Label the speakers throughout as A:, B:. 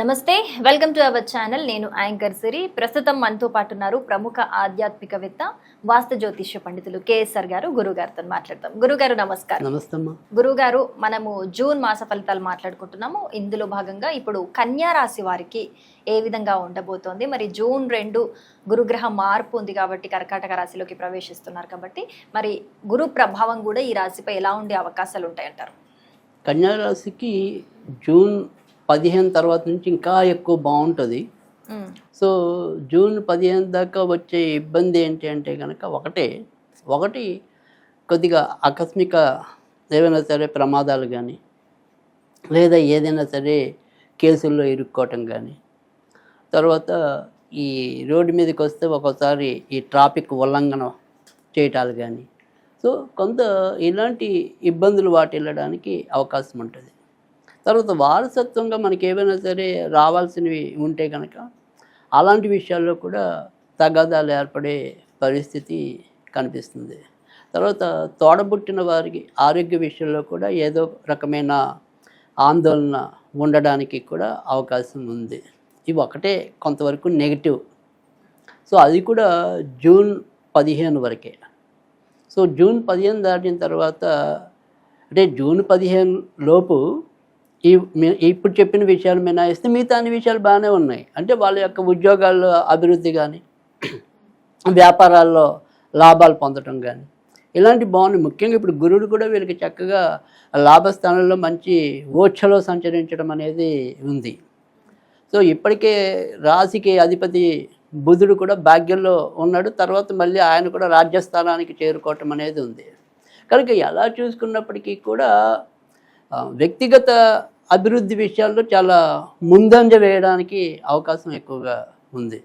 A: నమస్తే, welcome to our channel. నేను anchor సిరి. ప్రస్తుతం మనతో పాటు ఉన్నారు ప్రముఖ ఆధ్యాత్మికవేత్త, వాస్తు జ్యోతిష్య పండితులు కేఎస్ఆర్ గారు. గురుగారితో మాట్లాడతాం. గురుగారు నమస్కారం.
B: నమస్తే.
A: గురుగారు, మనము జూన్ మాస ఫలితాలు మాట్లాడుకుంటున్నాము. ఇందులో భాగంగా ఇప్పుడు కన్యా రాశి వారికి ఏ విధంగా ఉండబోతోంది, మరి జూన్ 2 గురుగ్రహ మార్పు ఉంది కాబట్టి కర్కాటక రాశిలోకి ప్రవేశిస్తున్నారు కాబట్టి మరి గురు ప్రభావం కూడా ఈ రాశిపై ఎలా ఉండే అవకాశాలు ఉంటాయంటారు?
B: కన్యా రాశికి జూన్ 15 తర్వాత నుంచి ఇంకా ఎక్కువ బాగుంటుంది. సో జూన్ 15 దాకా వచ్చే ఇబ్బంది ఏంటి అంటే కనుక ఒకటి కొద్దిగా ఆకస్మిక ఏవైనా సరే ప్రమాదాలు కానీ, లేదా ఏదైనా సరే కేసుల్లో ఇరుక్కోవటం కానీ, తర్వాత ఈ రోడ్డు మీదకి వస్తే ఒక్కోసారి ఈ ట్రాఫిక్ ఉల్లంఘన చేయటాలు కానీ, సో కొంత ఇలాంటి ఇబ్బందులు వాటిల్లడానికి అవకాశం ఉంటుంది. తర్వాత వారసత్వంగా మనకి ఏమైనా సరే రావాల్సినవి ఉంటే కనుక అలాంటి విషయాల్లో కూడా తగాదాలు ఏర్పడే పరిస్థితి కనిపిస్తుంది. తర్వాత తోడబుట్టిన వారికి ఆరోగ్య విషయంలో కూడా ఏదో రకమైన ఆందోళన ఉండడానికి కూడా అవకాశం ఉంది. ఇవి ఒకటే కొంతవరకు నెగిటివ్. సో అది కూడా జూన్ 15 వరకే. సో జూన్ 15 దాటిన తర్వాత, అంటే జూన్ 15 లోపు ఇప్పుడు చెప్పిన విషయాలు మినహాయిస్తే మిగతా అన్ని విషయాలు బాగానే ఉన్నాయి. అంటే వాళ్ళ యొక్క ఉద్యోగాల్లో అభివృద్ధి కానీ, వ్యాపారాల్లో లాభాలు పొందడం కానీ ఇలాంటి బాగున్నాయి. ముఖ్యంగా ఇప్పుడు గురుడు కూడా వీళ్ళకి చక్కగా లాభస్థానంలో మంచి ఓచ్ఛలో సంచరించడం అనేది ఉంది. సో ఇప్పటికే రాశికి అధిపతి బుధుడు కూడా భాగ్యంలో ఉన్నాడు. తర్వాత మళ్ళీ ఆయన కూడా రాజ్యస్థానానికి చేరుకోవటం అనేది ఉంది. కనుక ఎలా చూసుకున్నప్పటికీ కూడా వ్యక్తిగత అభివృద్ధి విషయాల్లో చాలా ముందంజ వేయడానికి అవకాశం ఎక్కువగా ఉంది.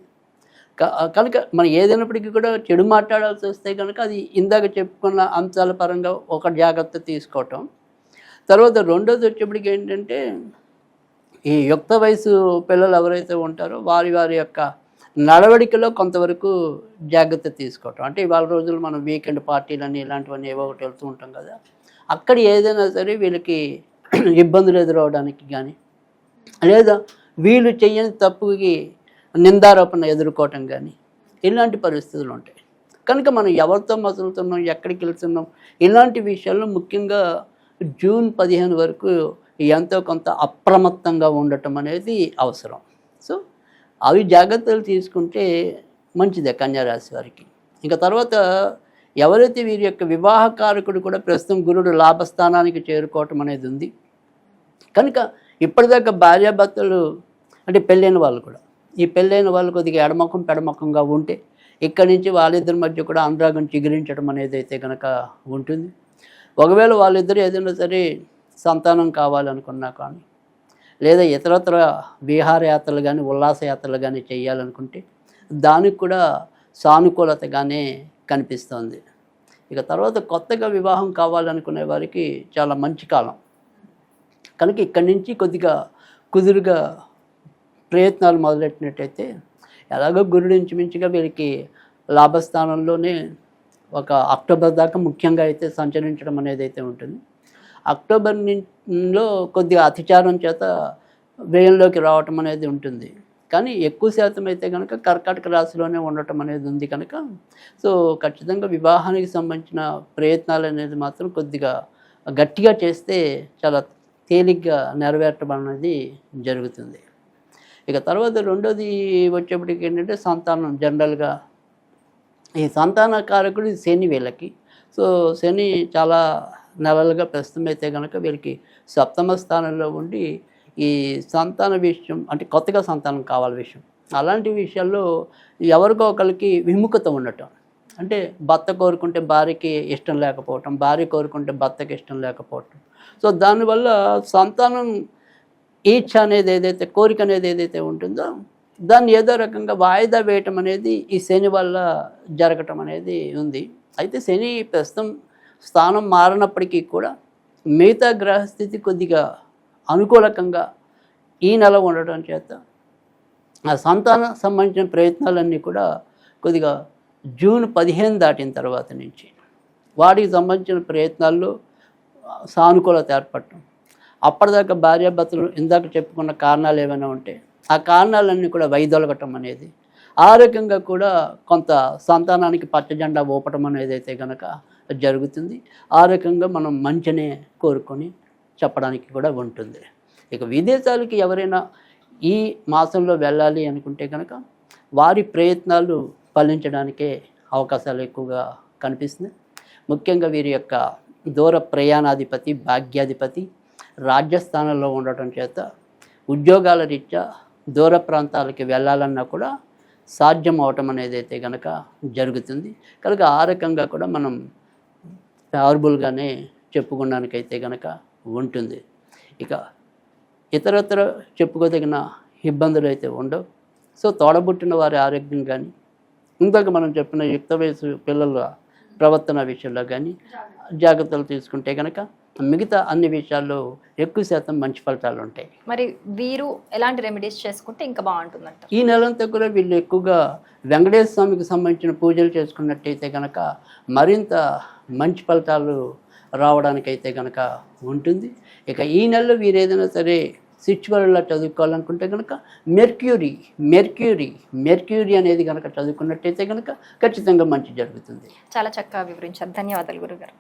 B: కనుక మనం ఏదైనప్పటికీ కూడా చెడు మాట్లాడాల్సి వస్తే కనుక అది ఇందాక చెప్పుకున్న అంశాల పరంగా ఒక జాగ్రత్త తీసుకోవటం. తర్వాత రెండోది వచ్చేప్పటికి ఏంటంటే, ఈ యుక్త వయసు పిల్లలు ఎవరైతే ఉంటారో వారి యొక్క నడవడికలో కొంతవరకు జాగ్రత్త తీసుకోవటం. అంటే ఇవాళ రోజులు మనం వీకెండ్ పార్టీలని ఇలాంటివన్నీ ఏవో ఒకటి వెళ్తూ ఉంటాం కదా, అక్కడ ఏదైనా సరే వీళ్ళకి ఇబ్బందులు ఎదురవడానికి కానీ, లేదా వీళ్ళు చేయని తప్పుకి నిందారోపణ ఎదుర్కోవటం కానీ ఇలాంటి పరిస్థితులు ఉంటాయి. కనుక మనం ఎవరితో మసులుతున్నాం, ఎక్కడికి వెళ్తున్నాం, ఇలాంటి విషయాల్లో ముఖ్యంగా జూన్ 15 వరకు ఎంతో కొంత అప్రమత్తంగా ఉండటం అనేది అవసరం. సో అవి జాగ్రత్తలు తీసుకుంటే మంచిదే కన్యారాశి వారికి. ఇంకా తర్వాత ఎవరైతే వీరి యొక్క వివాహకారకుడు కూడా ప్రస్తుతం గురుడు లాభస్థానానికి చేరుకోవటం అనేది ఉంది. కనుక ఇప్పటిదాకా భార్యాభర్తలు అంటే పెళ్ళైన వాళ్ళు కూడా, ఈ పెళ్ళైన వాళ్ళు కొద్దిగా ఎడమొఖం పెడమొఖంగా ఉంటే ఇక్కడి నుంచి వాళ్ళిద్దరి మధ్య కూడా అనురాగం చిగురించడం అనేది అయితే కనుక ఉంటుంది. ఒకవేళ వాళ్ళిద్దరు ఏదైనా సరే సంతానం కావాలనుకున్నా కానీ, లేదా ఇతరత్ర విహారయాత్రలు కానీ ఉల్లాసయాత్రలు కానీ చేయాలనుకుంటే దానికి కూడా సానుకూలతగానే కనిపిస్తుంది. ఇక తర్వాత కొత్తగా వివాహం కావాలనుకునే వారికి చాలా మంచి కాలం. కనుక ఇక్కడి నుంచి కొద్దిగా కుదురుగా ప్రయత్నాలు మొదలెట్టినట్టయితే, ఎలాగో గురుడు ఇంచుమించుగా వీరికి లాభస్థానంలోనే ఒక అక్టోబర్ దాకా ముఖ్యంగా అయితే సంచరించడం అనేది అయితే ఉంటుంది. అక్టోబర్లో కొద్దిగా అతిచారం చేత వ్యయంలోకి రావటం అనేది ఉంటుంది. కానీ ఎక్కువ శాతం అయితే కనుక కర్కాటక రాశిలోనే ఉండటం అనేది ఉంది కనుక, సో ఖచ్చితంగా వివాహానికి సంబంధించిన ప్రయత్నాలు అనేది మాత్రం కొద్దిగా గట్టిగా చేస్తే చాలా తేలిగ్గా నెరవేర్చడం అనేది జరుగుతుంది. ఇక తర్వాత రెండోది వచ్చేప్పటికి ఏంటంటే సంతానం. జనరల్గా ఈ సంతాన కారకుడు శని వీళ్ళకి. సో శని చాలా నెలలుగా ప్రస్తుతం అయితే కనుక వీళ్ళకి సప్తమ స్థానంలో ఉండి ఈ సంతాన విషయం, అంటే కొత్తగా సంతానం కావాలి విషయం, అలాంటి విషయాల్లో ఎవరికో ఒకరికి విముఖత ఉండటం. అంటే భర్త కోరుకుంటే భార్యకి ఇష్టం లేకపోవటం, భార్య కోరుకుంటే భర్తకి ఇష్టం లేకపోవటం. సో దానివల్ల సంతానం ఈచ్ఛ అనేది ఏదైతే, కోరిక అనేది ఏదైతే ఉంటుందో దాన్ని ఏదో రకంగా వాయిదా వేయటం అనేది ఈ శని వల్ల జరగటం అనేది ఉంది. అయితే శని ప్రస్తుతం స్థానం మారినప్పటికీ కూడా మిగతా గ్రహస్థితి కొద్దిగా అనుకూలకంగా ఈ నెల ఉండటం చేత ఆ సంతానం సంబంధించిన ప్రయత్నాలన్నీ కూడా కొద్దిగా జూన్ 15 దాటిన తర్వాత నుంచి వాటికి సంబంధించిన ప్రయత్నాల్లో సానుకూలత ఏర్పడటం, అప్పటిదాకా భార్యాభర్తలు ఇందాక చెప్పుకున్న కారణాలు ఏమైనా ఉంటే ఆ కారణాలన్నీ కూడా వైదొలగటం అనేది, ఆరోగ్యంగా కూడా కొంత సంతానానికి పచ్చజెండా ఊపటం అనేది అయితే కనుక జరుగుతుంది. ఆరోగ్యంగా మనం మంచినే కోరుకొని చెప్పడానికి కూడా ఉంటుంది. ఇక విదేశాలకి ఎవరైనా ఈ మాసంలో వెళ్ళాలి అనుకుంటే కనుక వారి ప్రయత్నాలు ఫలించడానికే అవకాశాలు ఎక్కువగా కనిపిస్తున్నాయి. ముఖ్యంగా వీరి యొక్క దూర ప్రయాణాధిపతి భాగ్యాధిపతి రాజ్యస్థానంలో ఉండటం చేత ఉద్యోగాల రీత్యా దూర ప్రాంతాలకి వెళ్ళాలన్నా కూడా సాధ్యం అవటం అనేది అయితే కనుక జరుగుతుంది. కనుక ఆ రకంగా కూడా మనం ఫేవరబుల్గానే చెప్పుకోవడానికైతే కనుక ఉంటుంది. ఇక ఇతరత్ర చెప్పుకోదగిన ఇబ్బందులు అయితే ఉండవు. సో తోడబుట్టిన వారి ఆరోగ్యం కానీ, ఇందాక మనం చెప్పిన యుక్త వయసు పిల్లల ప్రవర్తన విషయంలో కానీ జాగ్రత్తలు తీసుకుంటే కనుక మిగతా అన్ని విషయాల్లో ఎక్కువ శాతం మంచి ఫలితాలు ఉంటాయి.
A: మరి వీరు ఎలాంటి రెమెడీస్ చేసుకుంటే ఇంకా బాగుంటుందంట?
B: ఈ నెలంతా కూడా వీళ్ళు ఎక్కువగా వెంకటేశ్వర స్వామికి సంబంధించిన పూజలు చేసుకున్నట్టయితే కనుక మరింత మంచి ఫలితాలు రావడానికైతే కనుక ఉంటుంది. ఇక ఈ నెలలో వీరు ఏదైనా సరే సిచ్యువల్లా చదువుకోవాలనుకుంటే కనుక మెర్క్యూరీ అనేది కనుక చదువుకున్నట్టయితే కనుక ఖచ్చితంగా మంచి జరుగుతుంది.
A: చాలా చక్కగా వివరించారు. ధన్యవాదాలు గురుగారు.